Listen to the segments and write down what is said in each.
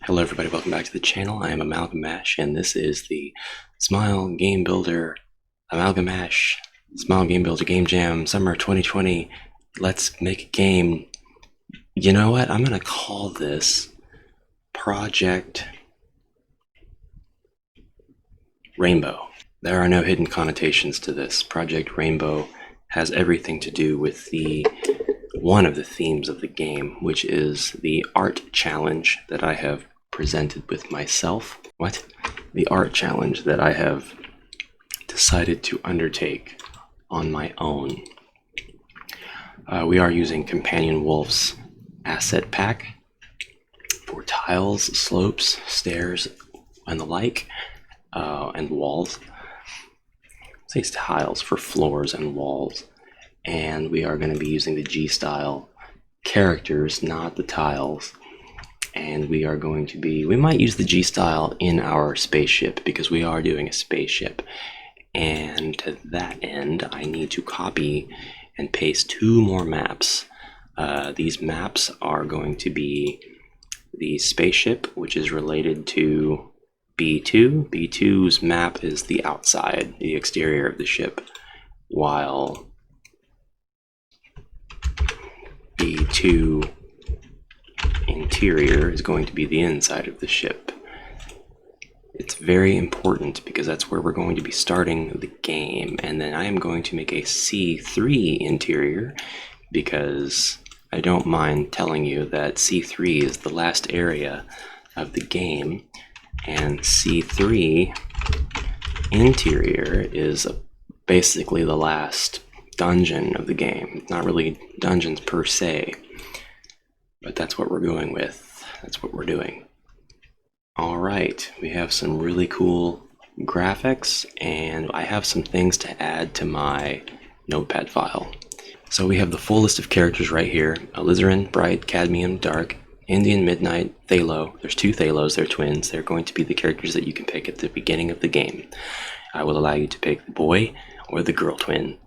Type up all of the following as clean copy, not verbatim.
Hello everybody, welcome back to the channel. I am Amalgamash, and this is the Smile Game Builder Amalgamash Smile Game Builder Game Jam Summer 2020. Let's make a game. You know what? I'm gonna call this Project Rainbow. There are no hidden connotations to this. Project Rainbow has everything to do with one of the themes of the game, which is the art challenge that I have presented with myself. The art challenge that I have decided to undertake on my own. We are using Companion Wolf's asset pack for tiles, slopes, stairs, and the like, and walls. These tiles for floors and walls. And we are going to be using the G-style characters, not the tiles. And we might use the G-style in our spaceship because we are doing a spaceship. And to that end, I need to copy and paste 2 more maps. These maps are going to be the spaceship, which is related to B2. B2's map is the outside, the exterior of the ship, while B2 interior is going to be the inside of the ship. It's very important because that's where we're going to be starting the game, and then I am going to make a C3 interior because I don't mind telling you that C3 is the last area of the game, and C3 interior is basically the last dungeon of the game. Not really dungeons per se, but that's what we're going with. That's what we're doing. Alright, we have some really cool graphics, and I have some things to add to my notepad file. So we have the full list of characters right here. Alizarin, Bright, Cadmium, Dark, Indian, Midnight, Thalo. There's 2 Thalos, they're twins. They're going to be the characters that you can pick at the beginning of the game. I will allow you to pick the boy or the girl twin.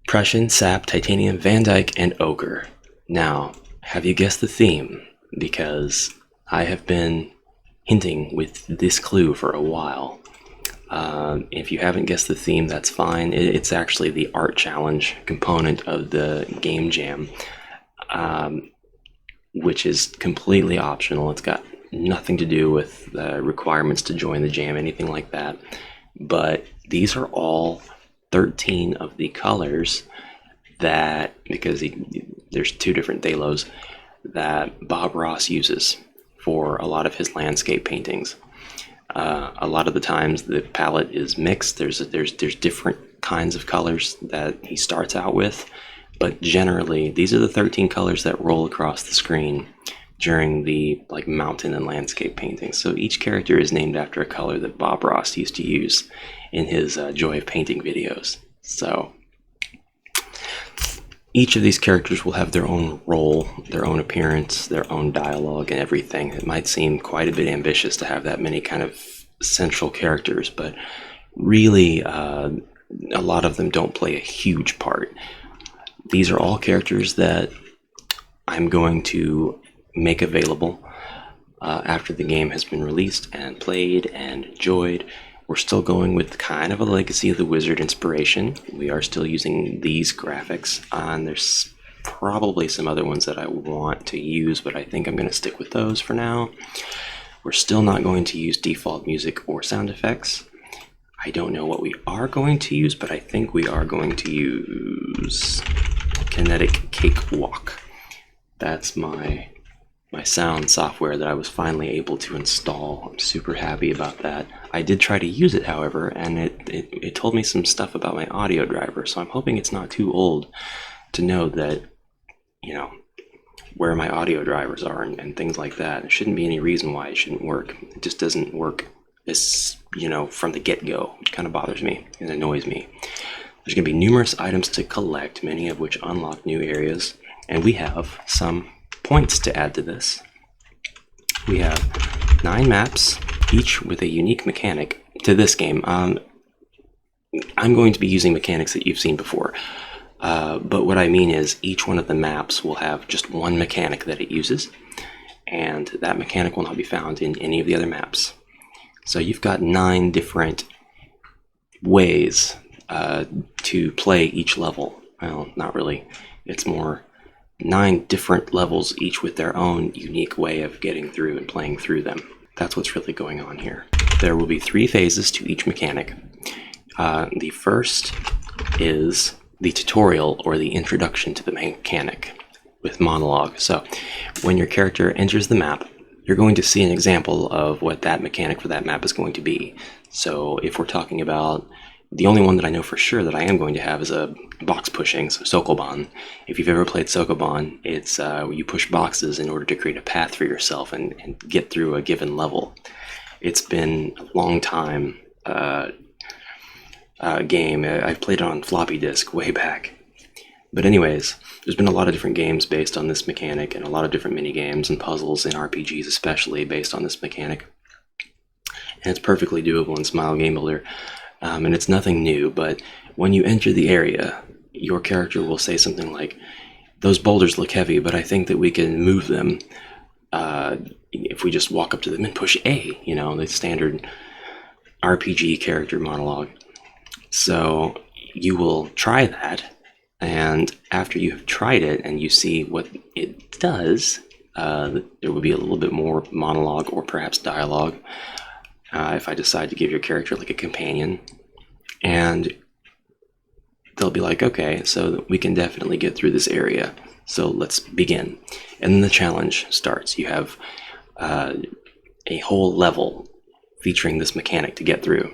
Prussian, Sap, Titanium, Van Dyke, and Ogre. Now, have you guessed the theme? Because I have been hinting with this clue for a while. If you haven't guessed the theme, that's fine. It's actually the art challenge component of the game jam, which is completely optional. It's got nothing to do with the requirements to join the jam, anything like that. But these are all 13 of the colors that, because there's 2 different Thalos that Bob Ross uses for a lot of his landscape paintings. A lot of the times the palette is mixed. There's different kinds of colors that he starts out with, but generally these are the 13 colors that roll across the screen during the mountain and landscape paintings. So each character is named after a color that Bob Ross used to use in his Joy of Painting videos. So each of these characters will have their own role, their own appearance, their own dialogue, and everything. It might seem quite a bit ambitious to have that many kind of central characters, but really a lot of them don't play a huge part. These are all characters that I'm going to make available after the game has been released and played and enjoyed. We're still going with kind of a Legacy of the Wizard inspiration. We are still using these graphics, and there's probably some other ones that I want to use, but I think I'm going to stick with those for now. We're still not going to use default music or sound effects. I don't know what we are going to use, but I think we are going to use Kinetic Cakewalk. That's my sound software that I was finally able to install. I'm super happy about that. I did try to use it, however, and it told me some stuff about my audio driver, so I'm hoping it's not too old to know that, where my audio drivers are and things like that. There shouldn't be any reason why it shouldn't work. It just doesn't work as, from the get-go, which kind of bothers me and annoys me. There's going to be numerous items to collect, many of which unlock new areas, and we have some points to add to this. We have 9 maps, each with a unique mechanic to this game. I'm going to be using mechanics that you've seen before. But what I mean is each one of the maps will have just one mechanic that it uses. and that mechanic will not be found in any of the other maps. So you've got 9 different ways to play each level. Well, not really. It's more 9 different levels, each with their own unique way of getting through and playing through them. That's what's really going on here. There will be 3 phases to each mechanic. The first is the tutorial, or the introduction to the mechanic, with monologue. So when your character enters the map, you're going to see an example of what that mechanic for that map is going to be. So if we're talking about, the only one that I know for sure that I am going to have is a box pushing, so Sokoban. If you've ever played Sokoban, it's you push boxes in order to create a path for yourself and get through a given level. It's been a long time game. I played it on floppy disk way back. But anyways, there's been a lot of different games based on this mechanic, and a lot of different mini games and puzzles and RPGs especially based on this mechanic. And it's perfectly doable in Smile Game Builder. And it's nothing new, but when you enter the area, your character will say something like, "Those boulders look heavy, but I think that we can move them if we just walk up to them and push A," the standard RPG character monologue. So you will try that, and after you have tried it and you see what it does, there will be a little bit more monologue or perhaps dialogue. If I decide to give your character like a companion, and they'll be like, "Okay, so we can definitely get through this area, so let's begin." And then the challenge starts. You have a whole level featuring this mechanic to get through.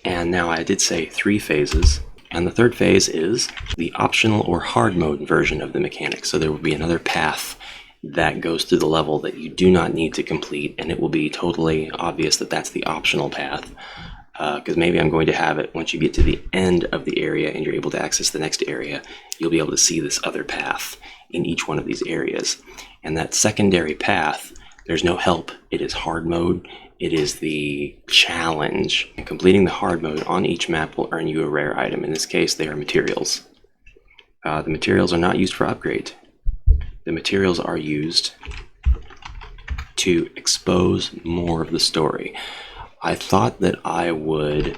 And now I did say 3 phases, and the third phase is the optional or hard mode version of the mechanic. So there will be another path that goes through the level that you do not need to complete, and it will be totally obvious that that's the optional path, because maybe I'm going to have it once you get to the end of the area and you're able to access the next area, you'll be able to see this other path in each one of these areas. And that secondary path, there's no help. It is hard mode. It is the challenge. And completing the hard mode on each map will earn you a rare item. In this case, they are materials. The materials are not used for upgrade. The materials are used to expose more of the story. I thought that I would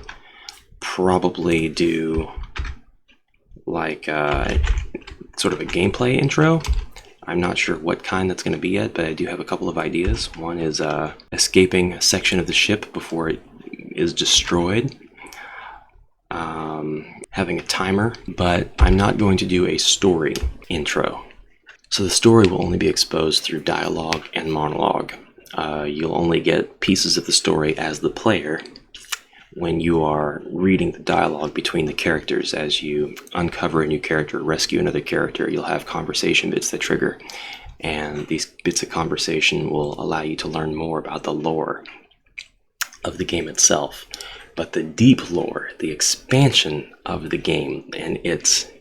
probably do like sort of a gameplay intro. I'm not sure what kind that's going to be yet, but I do have a couple of ideas. One is escaping a section of the ship before it is destroyed. Having a timer, but I'm not going to do a story intro. So the story will only be exposed through dialogue and monologue. You'll only get pieces of the story as the player when you are reading the dialogue between the characters. As you uncover a new character, rescue another character, you'll have conversation bits that trigger. And these bits of conversation will allow you to learn more about the lore of the game itself. But the deep lore, the expansion of the game and its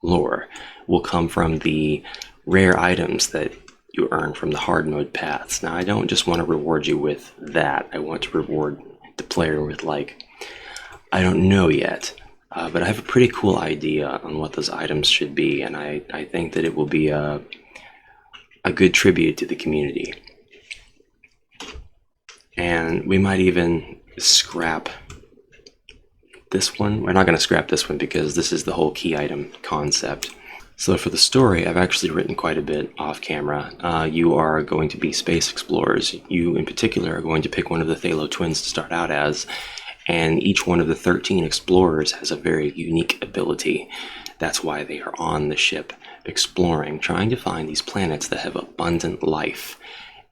lore, will come from the rare items that you earn from the hard mode paths. Now, I don't just want to reward you with that. I want to reward the player with, like, I don't know yet, but I have a pretty cool idea on what those items should be, and I think that it will be a good tribute to the community. And we might even scrap this one. We're not going to scrap this one because this is the whole key item concept. So for the story, I've actually written quite a bit off camera. You are going to be space explorers. You, in particular, are going to pick one of the Thalo twins to start out as, and each one of the 13 explorers has a very unique ability. That's why they are on the ship, exploring, trying to find these planets that have abundant life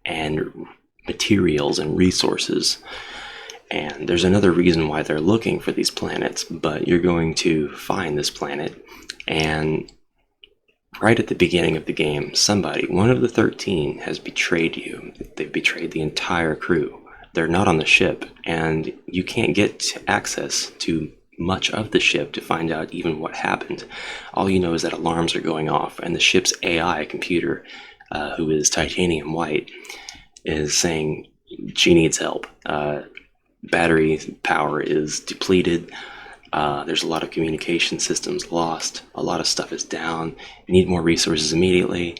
and materials and resources. And there's another reason why they're looking for these planets, but you're going to find this planet, and right at the beginning of the game, somebody, one of the 13, has betrayed you. They've betrayed the entire crew. They're not on the ship, and you can't get access to much of the ship to find out even what happened. All you know is that alarms are going off, and the ship's AI computer, who is titanium white, is saying she needs help. Battery power is depleted. There's a lot of communication systems lost. A lot of stuff is down. You need more resources immediately.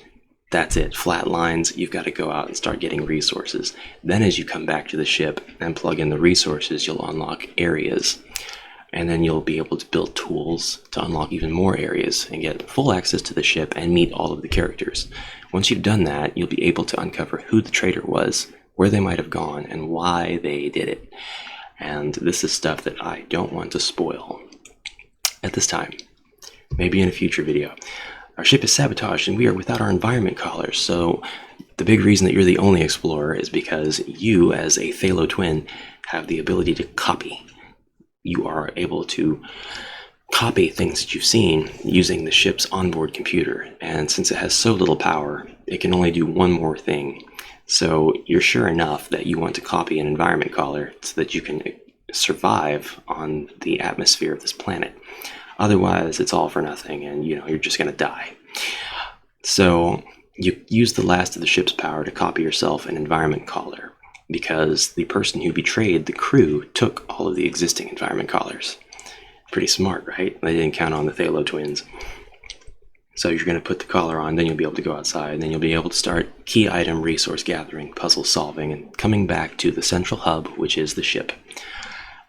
That's it, flat lines. You've got to go out and start getting resources. Then as you come back to the ship and plug in the resources, you'll unlock areas. And then you'll be able to build tools to unlock even more areas and get full access to the ship and meet all of the characters. Once you've done that, you'll be able to uncover who the traitor was, where they might have gone, and why they did it. And this is stuff that I don't want to spoil at this time. Maybe in a future video. Our ship is sabotaged and we are without our environment collars, so the big reason that you're the only explorer is because you, as a Thalo twin, have the ability to copy. You are able to copy things that you've seen using the ship's onboard computer, and since it has so little power, it can only do one more thing. So you're sure enough that you want to copy an environment collar so that you can survive on the atmosphere of this planet. Otherwise, it's all for nothing, and you're just going to die. So you use the last of the ship's power to copy yourself an environment collar, because the person who betrayed the crew took all of the existing environment collars. Pretty smart, right? They didn't count on the Thalo twins. So you're going to put the collar on, then you'll be able to go outside, and then you'll be able to start key item resource gathering, puzzle solving, and coming back to the central hub, which is the ship.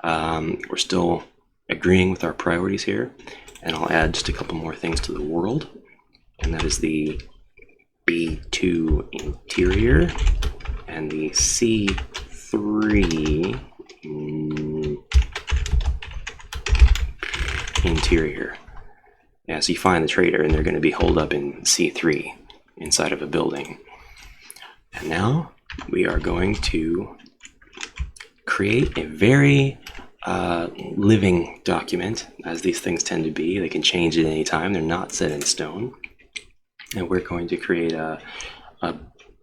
We're still agreeing with our priorities here, and I'll add just a couple more things to the world, and that is the B2 interior and the C3 interior. Yeah, so you find the traitor and they're going to be holed up in C3 inside of a building. And now we are going to create a very living document, as these things tend to be. They can change at any time. They're not set in stone. And we're going to create a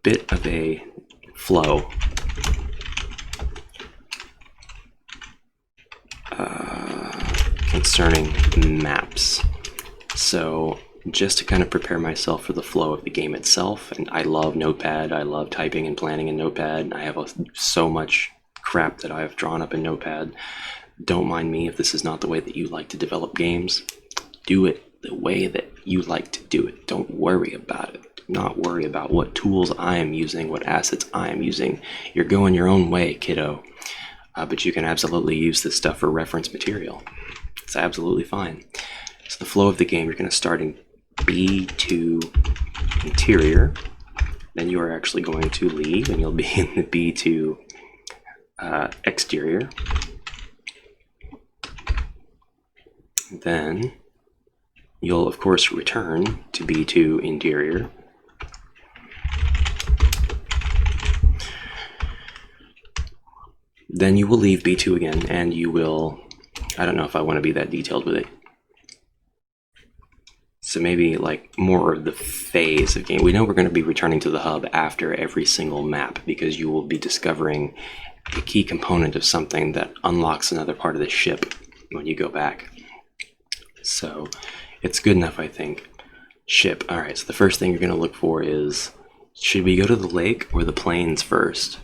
bit of a flow concerning maps. So just to kind of prepare myself for the flow of the game itself, and I love Notepad. I love typing and planning in Notepad. I have so much crap that I've drawn up in Notepad. Don't mind me if this is not the way that you like to develop games. Do it the way that you like to do it. Don't worry about it. Do not worry about what tools I am using, what assets I am using. You're going your own way, kiddo. But you can absolutely use this stuff for reference material. It's absolutely fine. So the flow of the game, you're going to start in B2 interior. Then you are actually going to leave, and you'll be in the B2 exterior. Then you'll of course return to B2 interior. Then you will leave B2 again, and you will, I don't know if I want to be that detailed with it. So maybe like more of the phase of game. We know we're going to be returning to the hub after every single map, because you will be discovering a key component of something that unlocks another part of the ship when you go back. So it's good enough, I think. Ship. Alright, so the first thing you're going to look for is, should we go to the lake or the plains first?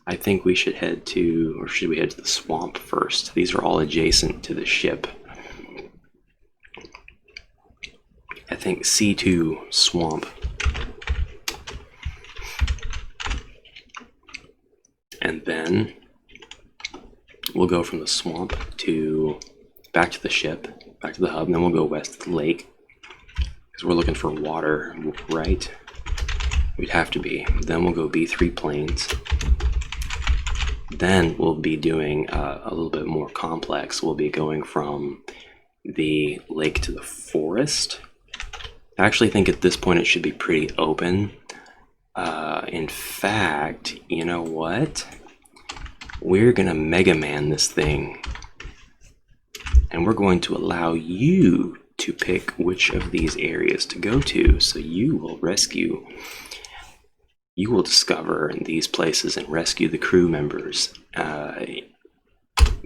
I think we should head to, or should we head to the swamp first? These are all adjacent to the ship. I think C2 swamp. And then we'll go from the swamp to back to the ship, back to the hub, and then we'll go west to the lake, because we're looking for water, right? We'd have to be. Then we'll go B3 plains. Then we'll be doing a little bit more complex. We'll be going from the lake to the forest. I actually think at this point it should be pretty open. In fact, you know what? We're gonna Mega Man this thing, and we're going to allow you to pick which of these areas to go to. So you will rescue, you will discover these places and rescue the crew members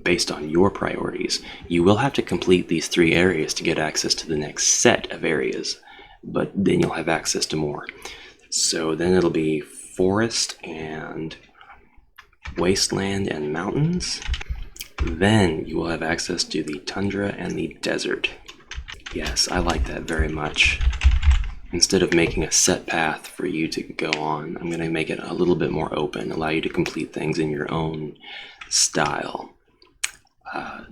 based on your priorities. You will have to complete these 3 areas to get access to the next set of areas, but then you'll have access to more. So then it'll be forest and wasteland and mountains. Then you will have access to the tundra and the desert. Yes, I like that very much. Instead of making a set path for you to go on, I'm going to make it a little bit more open, allow you to complete things in your own style.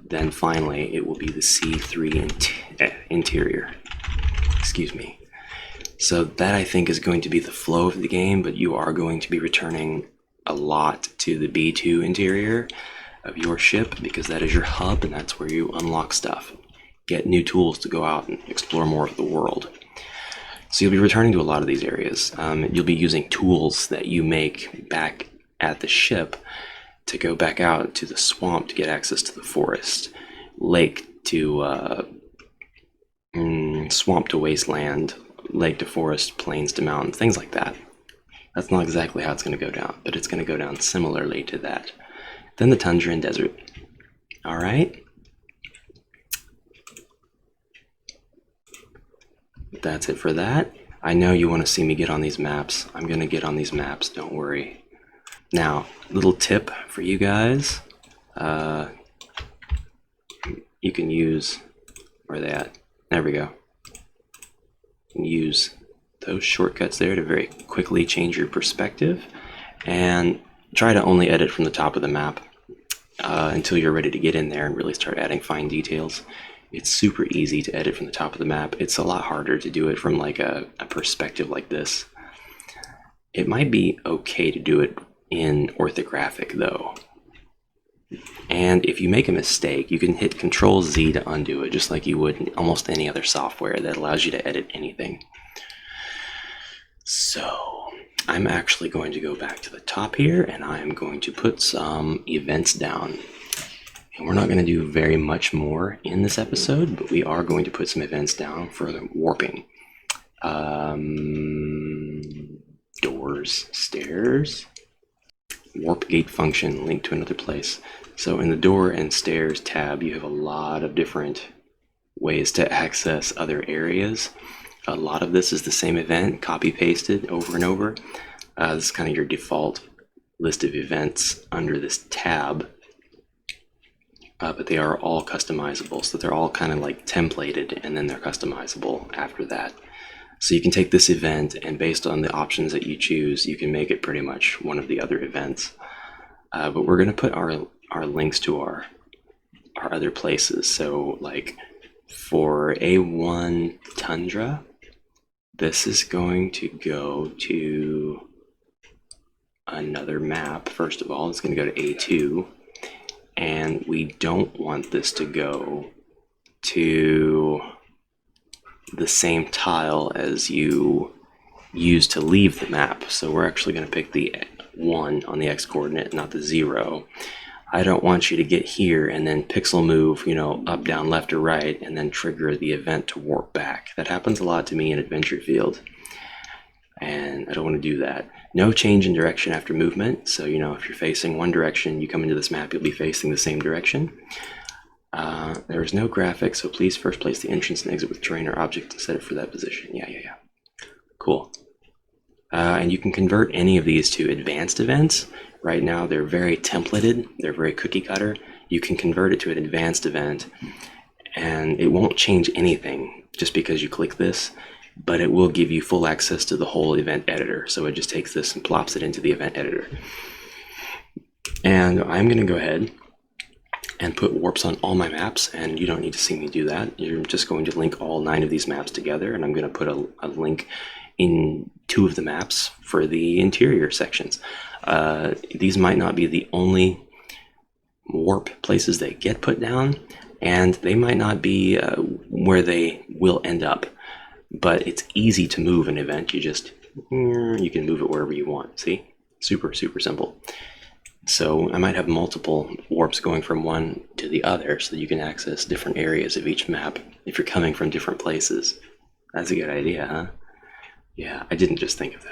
Then finally, it will be the C3 interior. Excuse me. So that, I think, is going to be the flow of the game, but you are going to be returning a lot to the B2 interior of your ship, because that is your hub and that's where you unlock stuff. Get new tools to go out and explore more of the world. So you'll be returning to a lot of these areas. You'll be using tools that you make back at the ship to go back out to the swamp to get access to the forest, lake to swamp to wasteland, lake to forest, plains to mountain, things like that. That's not exactly how it's going to go down, but it's going to go down similarly to that. Then the tundra and desert. All right. That's it for that. I know you want to see me get on these maps. I'm going to get on these maps, don't worry. Now, little tip for you guys. You can use, where are they at? There we go. You can use those shortcuts there to very quickly change your perspective, and try to only edit from the top of the map until you're ready to get in there and really start adding fine details. It's super easy to edit from the top of the map. It's a lot harder to do it from like a perspective like this. It might be okay to do it in orthographic though. And if you make a mistake, you can hit Control Z to undo it, just like you would in almost any other software that allows you to edit anything. So I'm actually going to go back to the top here, and I'm going to put some events down. And we're not going to do very much more in this episode, but we are going to put some events down for the warping. Doors, stairs, warp gate function linked to another place. So in the door and stairs tab, you have a lot of different ways to access other areas. A lot of this is the same event, copy pasted over and over. This is kind of your default list of events under this tab. But they are all customizable, so they're all kind of like templated, and then they're customizable after that. So you can take this event, and based on the options that you choose, you can make it pretty much one of the other events. But we're going to put our links to our other places. So like for A1 Tundra, this is going to go to another map. First of all, it's going to go to A2. And we don't want this to go to the same tile as you use to leave the map. So we're actually going to pick the 1 on the X coordinate, not the 0. I don't want you to get here and then pixel move, up, down, left, or right, and then trigger the event to warp back. That happens a lot to me in Adventure Field, and I don't want to do that. No change in direction after movement, so if you're facing one direction, you come into this map, you'll be facing the same direction. There is no graphics, so please first place the entrance and exit with terrain or object to set it for that position. Yeah. Cool. And you can convert any of these to advanced events. Right now they're very templated, they're very cookie cutter. You can convert it to an advanced event, and it won't change anything just because you click this, but it will give you full access to the whole event editor. So it just takes this and plops it into the event editor. And I'm going to go ahead and put warps on all my maps, and you don't need to see me do that. You're just going to link all 9 of these maps together, and I'm going to put a link in 2 of the maps for the interior sections. These might not be the only warp places that get put down, and they might not be where they will end up. But it's easy to move an event. You can move it wherever you want. See? Super simple. So I might have multiple warps going from one to the other, so that you can access different areas of each map if you're coming from different places. That's a good idea, huh? Yeah, I didn't just think of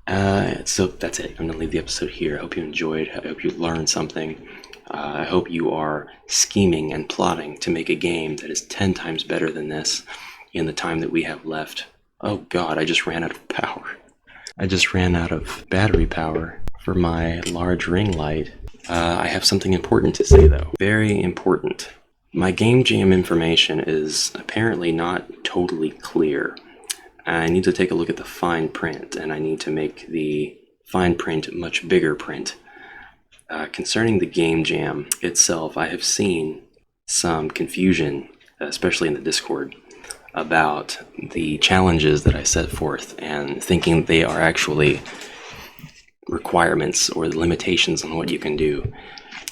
that. So that's it. I'm going to leave the episode here. I hope you enjoyed. I hope you learned something. I hope you are scheming and plotting to make a game that is 10 times better than this in the time that we have left. Oh God, I just ran out of power. I just ran out of battery power for my large ring light. I have something important to say though. Very important. My game jam information is apparently not totally clear. I need to take a look at the fine print, and I need to make the fine print much bigger print. Concerning the game jam itself, I have seen some confusion, especially in the Discord, about the challenges that I set forth and thinking they are actually requirements or the limitations on what you can do.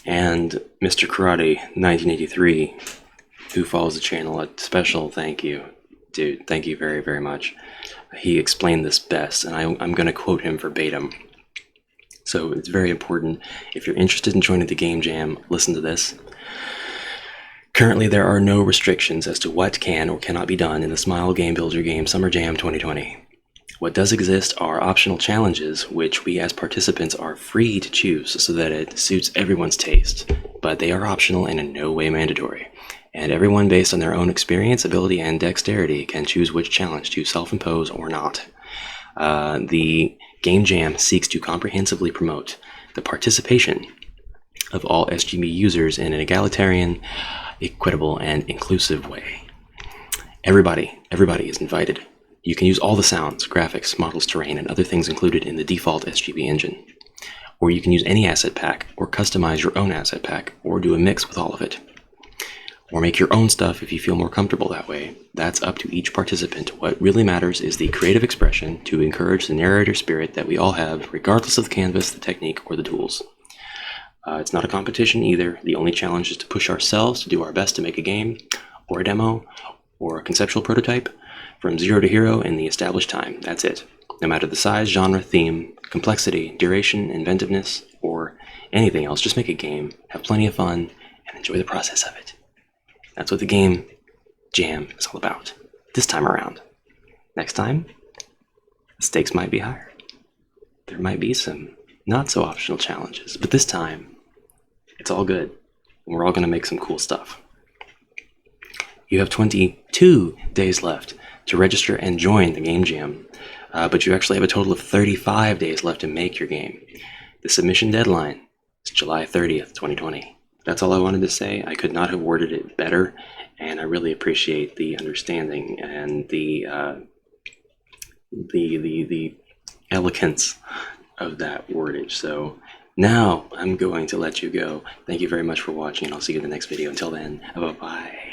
And Mr. Karate 1983, who follows the channel, a special thank you. Dude, thank you very, very much. He explained this best, and I'm going to quote him verbatim. So it's very important. If you're interested in joining the Game Jam, listen to this. Currently, there are no restrictions as to what can or cannot be done in the Smile Game Builder Game Summer Jam 2020. What does exist are optional challenges, which we as participants are free to choose so that it suits everyone's taste, but they are optional and in no way mandatory. And everyone, based on their own experience, ability, and dexterity, can choose which challenge to self-impose or not. The Game Jam seeks to comprehensively promote the participation of all SGB users in an egalitarian, equitable, and inclusive way. Everybody is invited. You can use all the sounds, graphics, models, terrain, and other things included in the default SGB engine. Or you can use any asset pack, or customize your own asset pack, or do a mix with all of it. Or make your own stuff if you feel more comfortable that way. That's up to each participant. What really matters is the creative expression to encourage the narrator spirit that we all have, regardless of the canvas, the technique, or the tools. It's not a competition either. The only challenge is to push ourselves to do our best to make a game, or a demo, or a conceptual prototype from zero to hero in the established time. That's it. No matter the size, genre, theme, complexity, duration, inventiveness, or anything else, just make a game, have plenty of fun, and enjoy the process of it. That's what the Game Jam is all about, this time around. Next time, the stakes might be higher. There might be some not-so-optional challenges, but this time, it's all good, and we're all going to make some cool stuff. You have 22 days left to register and join the Game Jam, but you actually have a total of 35 days left to make your game. The submission deadline is July 30th, 2020. That's all I wanted to say. I could not have worded it better, and I really appreciate the understanding and the elegance of that wordage. So now I'm going to let you go. Thank you very much for watching, and I'll see you in the next video. Until then, bye-bye.